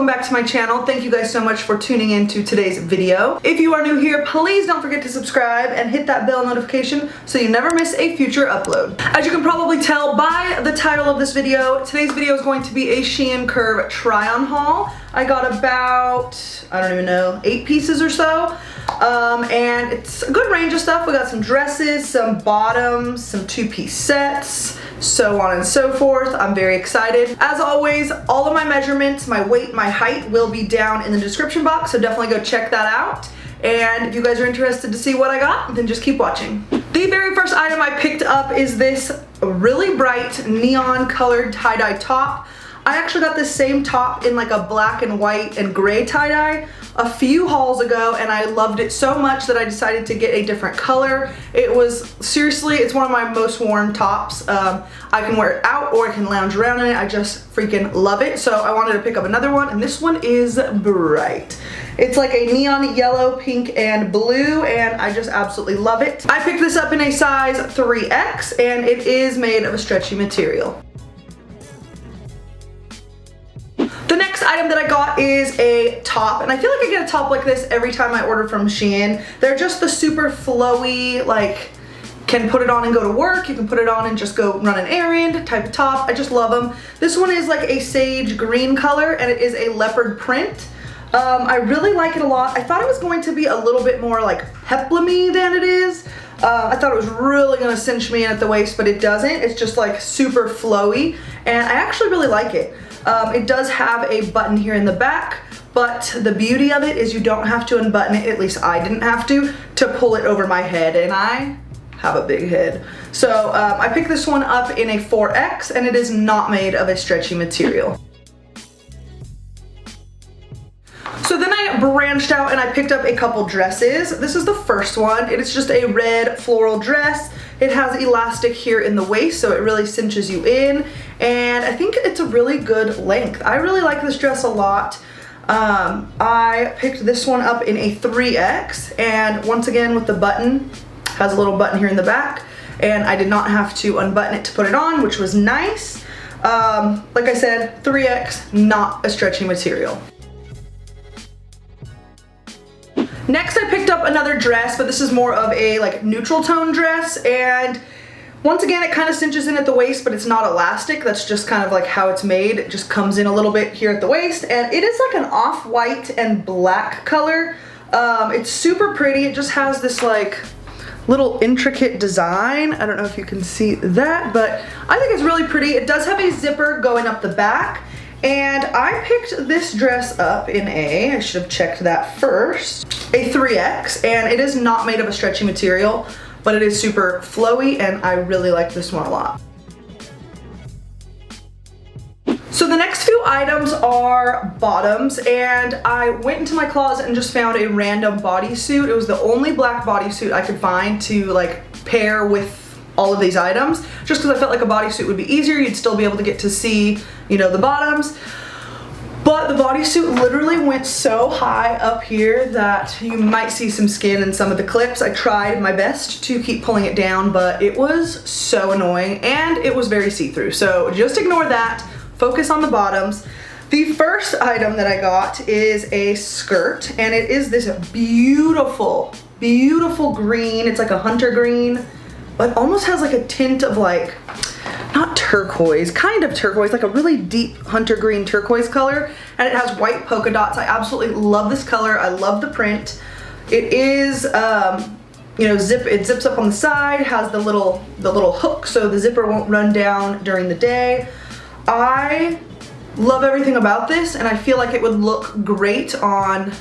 welcome back to my channel. Thank you guys so much for tuning in to today's video. If you are new here, please don't forget to subscribe and hit that bell notification so you never miss a future upload. As you can probably tell by the title of this video, today's video is going to be a SHEIN Curve try-on haul. I got about, I don't even know, 8 pieces or so. And it's a good range of stuff. We got some dresses, some bottoms, some 2-piece sets, so on and so forth. I'm very excited. As always, all of my measurements, my weight, my height will be down in the description box, so definitely go check that out. And if you guys are interested to see what I got, then just keep watching. The very first item I picked up is this really bright neon colored tie-dye top. I actually got this same top in like a black and white and gray tie-dye a few hauls ago, and I loved it so much that I decided to get a different color. It was, seriously, it's one of my most worn tops. I can wear it out or I can lounge around in it. I just freaking love it. So I wanted to pick up another one, and this one is bright. It's like a neon yellow, pink, and blue, and I just absolutely love it. I picked this up in a size 3X, and it is made of a stretchy material. The next item that I got is a top, and I feel like I get a top like this every time I order from SHEIN. They're just the super flowy, like, can put it on and go to work, you can put it on and just go run an errand type of top. I just love them. This one is like a sage green color, and it is a leopard print. I really like it a lot. I thought it was going to be a little bit more like peplum-y than it is. I thought it was really gonna cinch me in at the waist, but it doesn't. It's just like super flowy, and I actually really like it. It does have a button here in the back, but the beauty of it is you don't have to unbutton it, at least I didn't have to pull it over my head, and I have a big head. So I picked this one up in a 4X, and it is not made of a stretchy material. So then I branched out and I picked up a couple dresses. This is the first one. It is just a red floral dress. It has elastic here in the waist, so it really cinches you in, and I think it's a really good length. I really like this dress a lot. I picked this one up in a 3X, and once again with the button, has a little button here in the back, and I did not have to unbutton it to put it on, which was nice. Like I said, 3X, not a stretchy material. Next I picked up another dress, but this is more of a like neutral tone dress, and once again it kind of cinches in at the waist, but it's not elastic. That's just kind of like how it's made. It just comes in a little bit here at the waist, and it is like an off-white and black color. It's super pretty. It just has this like little intricate design. I don't know if you can see that, but I think it's really pretty. It does have a zipper going up the back. And I picked this dress up in I should have checked that first, a 3X, and it is not made of a stretchy material, but it is super flowy, and I really like this one a lot. So the next few items are bottoms, and I went into my closet and just found a random bodysuit. It was the only black bodysuit I could find to like pair with all of these items, just because I felt like a bodysuit would be easier. You'd still be able to get to see, you know, the bottoms. But the bodysuit literally went so high up here that you might see some skin in some of the clips. I tried my best to keep pulling it down, but it was so annoying, and it was very see-through. So just ignore that, focus on the bottoms. The first item that I got is a skirt, and it is this beautiful, beautiful green. It's like a hunter green, but almost has like a tint of like, not turquoise, kind of turquoise, like a really deep hunter green turquoise color, and it has white polka dots. I absolutely love this color. I love the print. It is, you know, it zips up on the side, has the little hook so the zipper won't run down during the day. I love everything about this, and I feel like it would look great on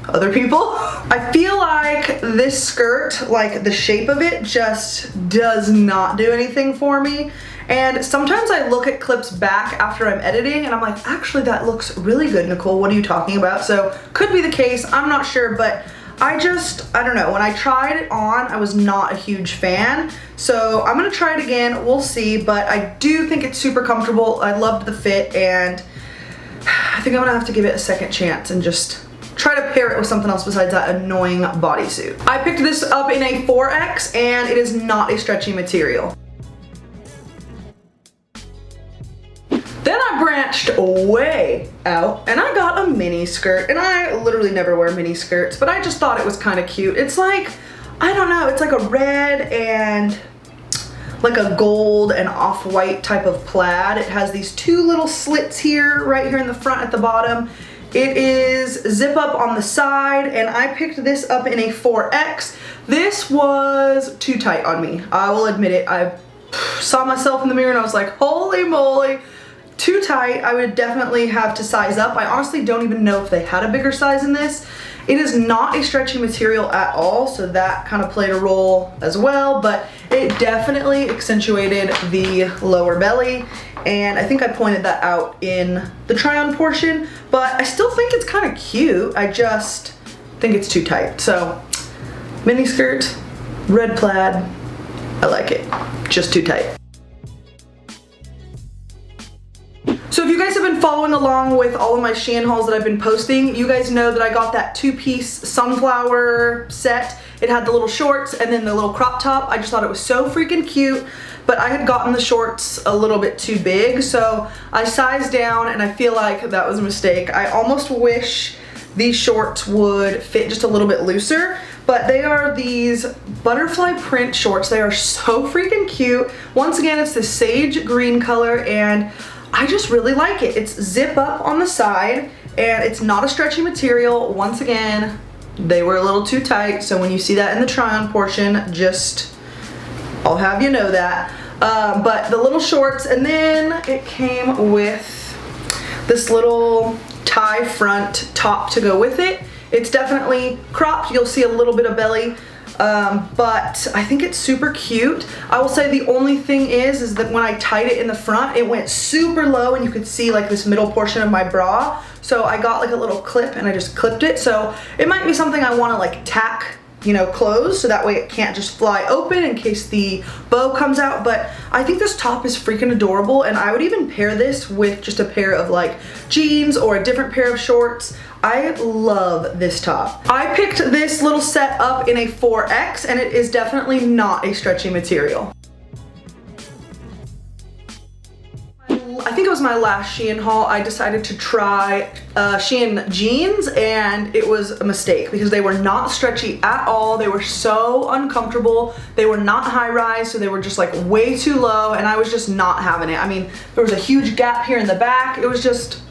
other people. I feel like this skirt, like the shape of it just does not do anything for me. And sometimes I look at clips back after I'm editing and I'm like, actually that looks really good, Nicole, what are you talking about? So could be the case, I'm not sure, but I don't know, when I tried it on, I was not a huge fan. So I'm gonna try it again, we'll see, but I do think it's super comfortable. I loved the fit, and I think I'm gonna have to give it a second chance and just try to pair it with something else besides that annoying bodysuit. I picked this up in a 4X, and it is not a stretchy material. Then I I branched way out and I got a mini skirt, and I literally never wear mini skirts, but I just thought it was kind of cute. It's like, I don't know, it's like a red and like a gold and off-white type of plaid. It has these two little slits here, right here in the front at the bottom. It is zip up on the side, and I picked this up in a 4X. This was too tight on me. I will admit it. I saw myself in the mirror and I was like, holy moly, too tight. I would definitely have to size up. I honestly don't even know if they had a bigger size in this. It is not a stretchy material at all, so that kind of played a role as well, but it definitely accentuated the lower belly, and I think I pointed that out in the try-on portion, but I still think it's kind of cute. I just think it's too tight. So, mini skirt, red plaid, I like it. Just too tight. So if you guys have been following along with all of my SHEIN hauls that I've been posting, you guys know that I got that two-piece sunflower set. It had the little shorts and then the little crop top. I just thought it was so freaking cute, but I had gotten the shorts a little bit too big, so I sized down and I feel like that was a mistake. I almost wish these shorts would fit just a little bit looser, but they are these butterfly print shorts. They are so freaking cute. Once again, it's this sage green color, and I just really like it. It's zip up on the side, and it's not a stretchy material. Once again, they were a little too tight, so when you see that in the try-on portion, just, I'll have you know that. But the little shorts, and then it came with this little tie front top to go with it. It's definitely cropped. You'll see a little bit of belly. But I think it's super cute. I will say the only thing is that when I tied it in the front, it went super low and you could see like this middle portion of my bra. So I got like a little clip and I just clipped it. So it might be something I want to like tack, you know, close, so that way it can't just fly open in case the bow comes out. But I think this top is freaking adorable, and I would even pair this with just a pair of like jeans or a different pair of shorts. I love this top. I picked this little set up in a 4X, and it is definitely not a stretchy material. I think it was my last SHEIN haul. I decided to try SHEIN jeans, and it was a mistake because they were not stretchy at all. They were so uncomfortable. They were not high rise, so they were just like way too low, and I was just not having it. I mean, there was a huge gap here in the back. It was just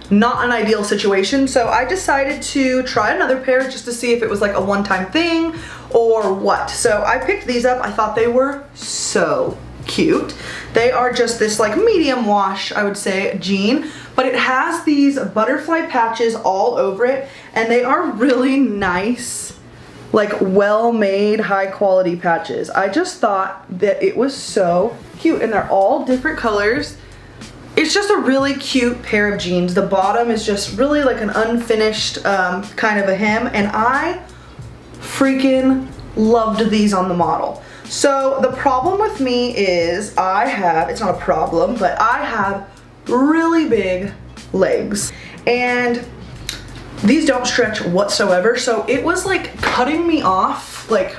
not an ideal situation, so I decided to try another pair just to see if it was like a one-time thing or what. So I picked these up. I thought they were so cute. They are just this like medium wash, I would say, jean, but it has these butterfly patches all over it, and they are really nice, like well-made, high-quality patches. I just thought that it was so cute, and they're all different colors. It's just a really cute pair of jeans. The bottom is just really like an unfinished kind of a hem, and I freaking loved these on the model. So the problem with me is I have, it's not a problem, but I have really big legs, and these don't stretch whatsoever. So it was like cutting me off like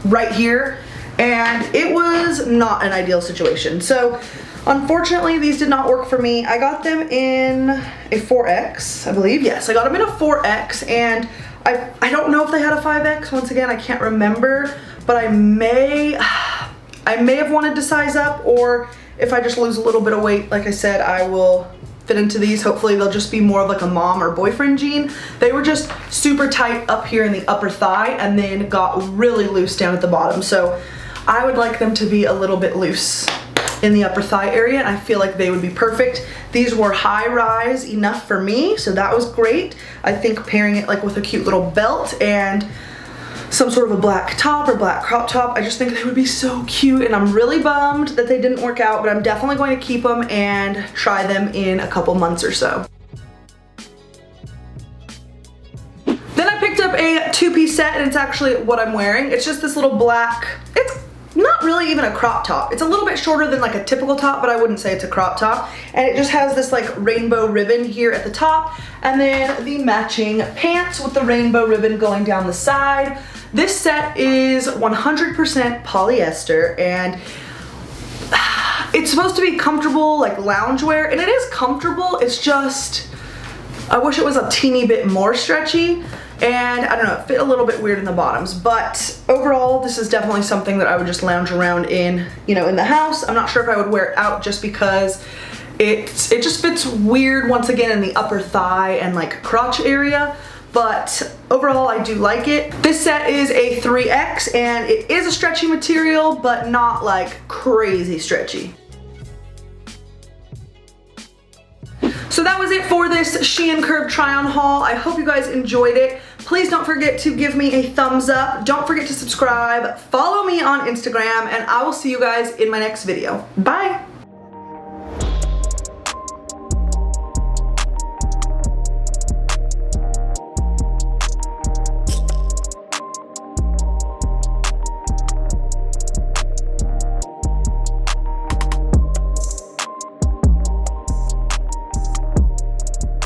right here, and it was not an ideal situation. So unfortunately, these did not work for me. I got them in a 4X, I believe. Yes, I got them in a 4X, and I don't know if they had a 5X. Once again, I can't remember, but I may have wanted to size up, or if I just lose a little bit of weight, like I said, I will fit into these. Hopefully they'll just be more of like a mom or boyfriend jean. They were just super tight up here in the upper thigh and then got really loose down at the bottom. So I would like them to be a little bit loose in the upper thigh area, and I feel like they would be perfect. These were high rise enough for me, so that was great. I think pairing it like with a cute little belt and some sort of a black top or black crop top, I just think they would be so cute, and I'm really bummed that they didn't work out, but I'm definitely going to keep them and try them in a couple months or so. Then I picked up a two-piece set, and it's actually what I'm wearing. It's just this little black, it's not really even a crop top. It's a little bit shorter than like a typical top, but I wouldn't say it's a crop top. And it just has this like rainbow ribbon here at the top, and then the matching pants with the rainbow ribbon going down the side. This set is 100% polyester, and It's supposed to be comfortable, like loungewear, and it is comfortable. It's just, I wish it was a teeny bit more stretchy, and I don't know, it fit a little bit weird in the bottoms, but overall, this is definitely something that I would just lounge around in, you know, in the house. I'm not sure if I would wear it out just because it just fits weird once again in the upper thigh and like crotch area. But overall, I do like it. This set is a 3X and it is a stretchy material, but not like crazy stretchy. So that was it for this Shein Curve try-on haul. I hope you guys enjoyed it. Please don't forget to give me a thumbs up. Don't forget to subscribe. Follow me on Instagram, and I will see you guys in my next video. Bye.